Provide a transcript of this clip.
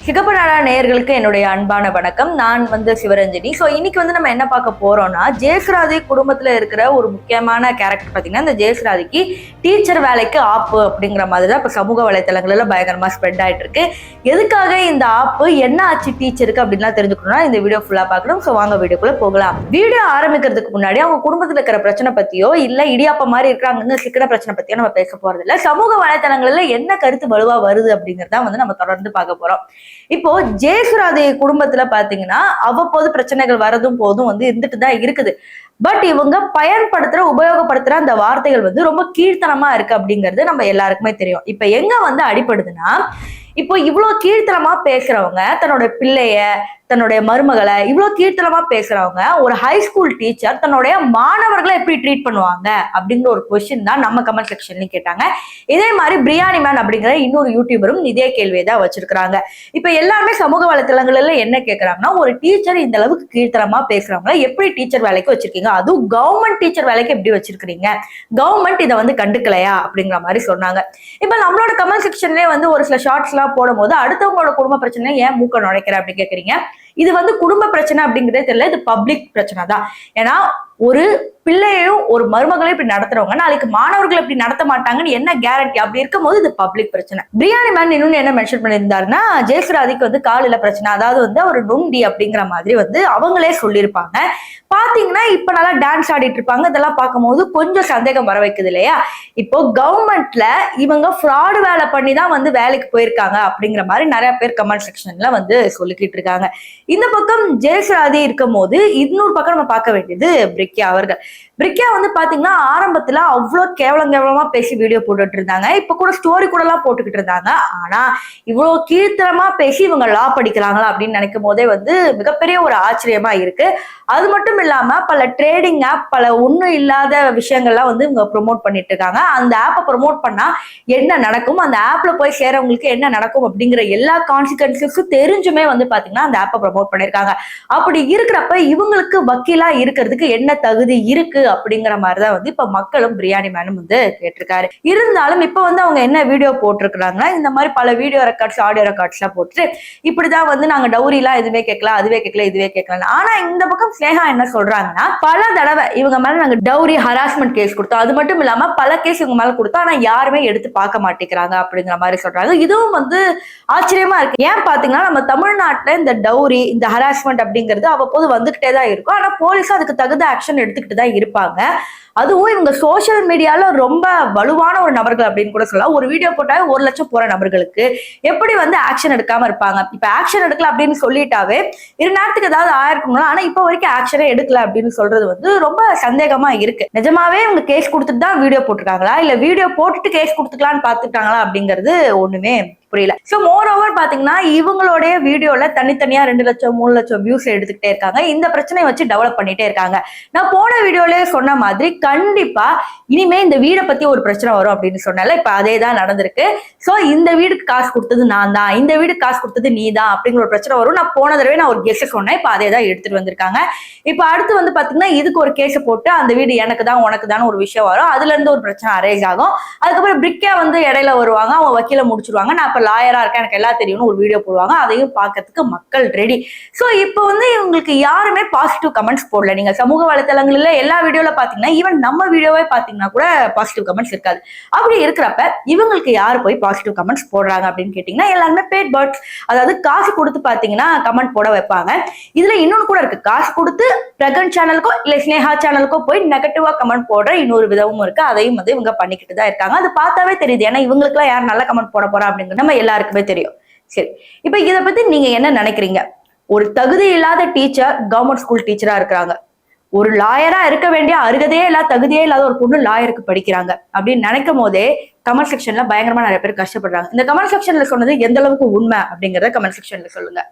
சிகப்பு நாடா நேயர்களுக்கு என்னுடைய அன்பான வணக்கம். நான் சிவரஞ்சனி. ஸோ இன்னைக்கு நம்ம என்ன பார்க்க போறோம்னா, ஜெயசுராதி குடும்பத்துல இருக்கிற ஒரு முக்கியமான கேரக்டர் பார்த்தீங்கன்னா, இந்த ஜெயசுராதிக்கு டீச்சர் வேலைக்கு ஆப்பு அப்படிங்கிற மாதிரி தான் இப்போ சமூக வலைத்தளங்கள்ல பயங்கரமா ஸ்ப்ரெட் ஆயிட்டு இருக்கு. எதுக்காக இந்த ஆப்பு, என்ன ஆச்சு டீச்சருக்கு அப்படின்லாம் தெரிஞ்சுக்கணும்னா இந்த வீடியோ ஃபுல்லா பார்க்கணும். ஸோ வாங்க வீடியோக்குள்ள போகலாம். வீடியோ ஆரம்பிக்கிறதுக்கு முன்னாடி அவங்க குடும்பத்துல இருக்கிற பிரச்சனை பத்தியோ இல்ல இடியாப்ப மாதிரி இருக்கிறாங்க சிக்கன பிரச்சனை பத்தியோ நம்ம பேச போறது இல்லை. சமூக வலைத்தளங்கள்ல என்ன கருத்து வலுவா வருது அப்படிங்கறத நம்ம தொடர்ந்து பார்க்க போறோம். இப்போ ஜெயசுராதி குடும்பத்துல பாத்தீங்கன்னா அவ்வப்போது பிரச்சனைகள் வரதும் போதும் இருந்துட்டு தான் இருக்குது. பட் இவங்க உபயோகப்படுத்துற அந்த வார்த்தைகள் ரொம்ப கீழ்த்தனமா இருக்கு அப்படிங்கிறது நம்ம எல்லாருக்குமே தெரியும். இப்ப எங்க அடிபடுதுன்னா, இப்போ இவ்வளவு கீழ்த்தனமா பேசுறவங்க தன்னோட பிள்ளைய, தன்னுடைய மருமகளை இவ்வளவு கீழ்த்தனமா பேசுறவங்க ஒரு ஹை ஸ்கூல் டீச்சர் தன்னுடைய மாணவர்களை எப்படி ட்ரீட் பண்ணுவாங்க அப்படிங்கிற ஒரு கொஸ்டின் தான் நம்ம கமெண்ட் செக்ஷன்லயும் கேட்டாங்க. இதே மாதிரி பிரியாணி மேன் அப்படிங்கிற இன்னொரு யூடியூபரும் இதே கேள்வியை தான் வச்சிருக்காங்க. இப்ப எல்லாருமே சமூக வலைத்தளங்கள்ல என்ன கேட்கறாங்கன்னா, ஒரு டீச்சர் இந்த அளவுக்கு கீழ்த்தனமா பேசுறவங்க எப்படி டீச்சர் வேலைக்கு வச்சிருக்கீங்க, அதுவும் கவர்மெண்ட் டீச்சர் வேலைக்கு எப்படி வச்சிருக்கீங்க, கவர்மெண்ட் இதை கண்டுக்கலையா அப்படிங்கிற மாதிரி சொன்னாங்க. இப்ப நம்மளோட கமெண்ட் செக்ஷன்லயே ஒரு சில ஷார்ட்ஸ் எல்லாம் போடும் போது அடுத்தவங்களோட குடும்ப பிரச்சனை ஏன் மூக்க நுழைக்கிற அப்படின்னு கேக்குறீங்க. இது குடும்ப பிரச்சனை அப்படிங்கிறதே தெரியல, இது பப்ளிக் பிரச்சனை தான். ஏன்னா ஒரு பிள்ளையையும் ஒரு மருமகளையும் இப்படி நடத்துறவங்க நாளைக்கு மாணவர்கள் இப்படி நடத்த மாட்டாங்கன்னு என்ன கேரண்டி? அப்படி இருக்கும் போது இது பப்ளிக் பிரச்சனை. பிரியாணி மேன் இன்னொன்னு என்ன மென்ஷன் பண்ணியிருந்தாருன்னா, ஜெயசுராதிக்கு காலில பிரச்சனை, அதாவது அவர் நொண்டி அப்படிங்கிற மாதிரி அவங்களே சொல்லியிருப்பாங்க. பாத்தீங்கன்னா இப்ப நல்லா டான்ஸ் ஆடிட்டு இருப்பாங்க. இதெல்லாம் பார்க்கும்போது கொஞ்சம் சந்தேகம் வர வைக்குது இல்லையா? இப்போ கவர்மெண்ட்ல இவங்க ஃப்ராடு வேலை பண்ணி தான் வேலைக்கு போயிருக்காங்க அப்படிங்கிற மாதிரி நிறைய பேர் கமெண்ட் செக்ஷன்ல சொல்லிக்கிட்டு இருக்காங்க. இந்த பக்கம் ஜெயசுராதி இருக்கும் போது இன்னொரு பக்கம் நம்ம பார்க்க வேண்டியது பிரிக்யா அவர்கள். பிரிக்யா பாத்தீங்கன்னா ஆரம்பத்துல அவ்வளவு கேவலமா பேசி வீடியோ போட்டுட்டு இருந்தாங்க. இப்ப கூட ஸ்டோரி கூட எல்லாம் போட்டுக்கிட்டு இருந்தாங்க. ஆனா இவ்வளவு கீழ்த்தரமா பேசி இவங்க லா படிக்கிறாங்களா அப்படின்னு நினைக்கும் போதே மிகப்பெரிய ஒரு ஆச்சரியமா இருக்கு. அது மட்டும் இல்லாம பல ட்ரேடிங் ஆப், பல ஒண்ணும் இல்லாத விஷயங்கள்லாம் இவங்க ப்ரொமோட் பண்ணிட்டு இருக்காங்க. அந்த ஆப்பை ப்ரொமோட் பண்ணா என்ன நடக்கும், அந்த ஆப்ல போய் சேரவங்களுக்கு என்ன நடக்கும் அப்படிங்கிற எல்லா கான்சிக்வன்சஸும் தெரிஞ்சுமே பாத்தீங்கன்னா அந்த ஆப்பை ப்ரொமோட் பண்ணிருக்காங்க. அப்படி இருக்கிறப்ப இவங்களுக்கு வக்கீலா இருக்கிறதுக்கு என்ன தகுதி இருக்கு அப்படிங்கிற மாதிரிதான் இப்ப மக்களும் பிரியாணி மேனும் கேட்டிருக்காரு. இருந்தாலும் இப்ப அவங்க என்ன வீடியோ போட்டிருக்கிறாங்கன்னா, இந்த மாதிரி பல வீடியோ ரெக்கார்ட்ஸ், ஆடியோ ரெக்கார்ட்ஸ் எல்லாம் போட்டு இப்படிதான் நாங்க டவுரி எல்லாம் எதுவுமே கேட்கல, அதுவே கேட்கல, இதுவே கேட்கல. ஆனா இந்த பக்கம் ஸ்னேகா என்ன சொல்றாங்கன்னா, பல தடவை இவங்க மேல நாங்க டவுரி ஹராஸ்மெண்ட் கேஸ் கொடுத்தோம், அது மட்டும் இல்லாம பல கேஸ் இவங்க மேல கொடுத்தோம், ஆனா யாருமே எடுத்து பார்க்க மாட்டேங்கிறாங்க அப்படிங்கிற மாதிரி சொல்றாங்க. இதுவும் ஆச்சரியமா இருக்கு. ஏன் பாத்தீங்கன்னா நம்ம தமிழ்நாட்டுல இந்த டவுரி, இந்த ஹராஸ்மெண்ட் அப்படிங்கிறது அவ்வப்போது வந்துகிட்டே தான் இருக்கும். ஆனா போலீஸ் அதுக்கு தகுந்த ஆக்ஷன் எடுத்துக்கிட்டு தான் இருப்பாங்க. அதுவும் இவங்க சோசியல் மீடியால ரொம்ப வலுவான ஒரு நபர்கள் அப்படின்னு கூட சொல்லலாம். ஒரு வீடியோ போட்டாவே 1 லட்சம் போற நபர்களுக்கு எப்படி ஆக்ஷன் எடுக்காம இருப்பாங்க? இப்ப ஆக்ஷன் எடுக்கல அப்படின்னு சொல்லிட்டாவே 2 நேரத்துக்கு ஏதாவது ஆயிருக்குங்களா? ஆனா இப்ப வரைக்கும் ஆக்ஷனே எடுக்கல அப்படின்னு சொல்றது ரொம்ப சந்தேகமா இருக்கு. நிஜமாவே இவங்க கேஸ் கொடுத்துட்டு தான் வீடியோ போட்டிருக்காங்களா, இல்ல வீடியோ போட்டுட்டு கேஸ் கொடுத்துக்கலான்னு பாத்துட்டாங்களா அப்படிங்கிறது ஒண்ணுமே புரியல. சோ மோர் ஓவர் பாத்தீங்கன்னா இவங்களுடைய வீடியோல தனித்தனியா 2 லட்சம் 3 லட்சம் வியூஸ் எடுத்துக்கிட்டே இருக்காங்க. இந்த பிரச்சனையை வச்சு டெவலப் பண்ணிட்டே இருக்காங்க. நான் போன வீடியோலயே சொன்ன மாதிரி கண்டிப்பா இனிமே இந்த வீடை பத்தி ஒரு பிரச்சனை வரும் அப்படின்னு சொன்னால இப்ப அதே தான் நடந்திருக்கு. சோ இந்த வீடுக்கு காசு கொடுத்தது நான் தான், இந்த வீடுக்கு காசு கொடுத்தது நீ தான் அப்படிங்கிற ஒரு பிரச்சனை வரும். நான் போன தடவை ஒரு கெஸ் சொன்னேன், இப்ப அதே தான் எடுத்துட்டு வந்திருக்காங்க. இப்ப அடுத்து பாத்தீங்கன்னா இதுக்கு ஒரு கேஸ் போட்டு அந்த வீடு எனக்கு தான் உனக்கு தான் ஒரு விஷயம் வரும். அதுல இருந்து ஒரு பிரச்சனை அரேஞ்ச் ஆகும். அதுக்கப்புறம் பிரிக்கா இடையில வருவாங்க, அவங்க வக்கீல முடிச்சிருவாங்க. நான் லாயரா இருக்கேன், எனக்கு எல்லாம் தெரியும்னு ஒரு வீடியோ போடுவாங்க. அதையும் பார்க்கறதுக்கு மக்கள் ரெடி. சோ இப்போ இவங்களுக்கு யாருமே பாசிட்டிவ் கமெண்ட்ஸ் போடல. நீங்க சமூக வலைத்தளங்கள்ல எல்லா வீடியோல பாத்தீங்கன்னா, ஈவன் நம்ம வீடியோவே பாத்தீங்கன்னா கூட பாசிட்டிவ் கமெண்ட்ஸ் இருக்காது. அப்படி இருக்கிறப்ப இவங்களுக்கு யாரு போய் பாசிட்டிவ் கமெண்ட்ஸ் போடுறாங்க அப்படின்னு கேட்டீங்கன்னா, எல்லாருமே பேட் பர்ட்ஸ், அதாவது காசு கொடுத்து பாத்தீங்கன்னா கமெண்ட் போட வைப்பாங்க. இதுல இன்னொன்னு கூட இருக்கு, காசு கொடுத்து பிரகன் சேனலுக்கோ இல்ல ஸ்னேகா சேனலுக்கோ போய் நெகட்டிவா கமெண்ட் போடுற இன்னொரு விதமும் இருக்கு. அதையும் இவங்க பண்ணிக்கிட்டு தான் இருக்காங்க. அது பார்த்தாவே தெரியுது. ஏன்னா இவங்களுக்கு எல்லாம் யார் நல்ல கமெண்ட் போட போறா அப்படிங்கிறது நம்ம எல்லாருக்குமே தெரியும். சரி, இப்ப இதை பத்தி நீங்க என்ன நினைக்கிறீங்க? ஒரு தகுதி இல்லாத டீச்சர் கவர்மெண்ட் ஸ்கூல் டீச்சரா இருக்கிறாங்க, ஒரு லாயரா இருக்க வேண்டிய அருகதையே இல்லாத தகுதியே இல்லாத ஒரு பொண்ணு லாயருக்கு படிக்கிறாங்க அப்படின்னு நினைக்கும் போதே கமெண்ட் செக்ஷன்ல பயங்கரமா நிறைய பேர் கஷ்டப்படுறாங்க. இந்த கமெண்ட் செக்ஷன்ல சொன்னது எந்த அளவுக்கு உண்மை அப்படிங்கறத கமெண்ட் செக்ஷன்ல சொல்லுங்க.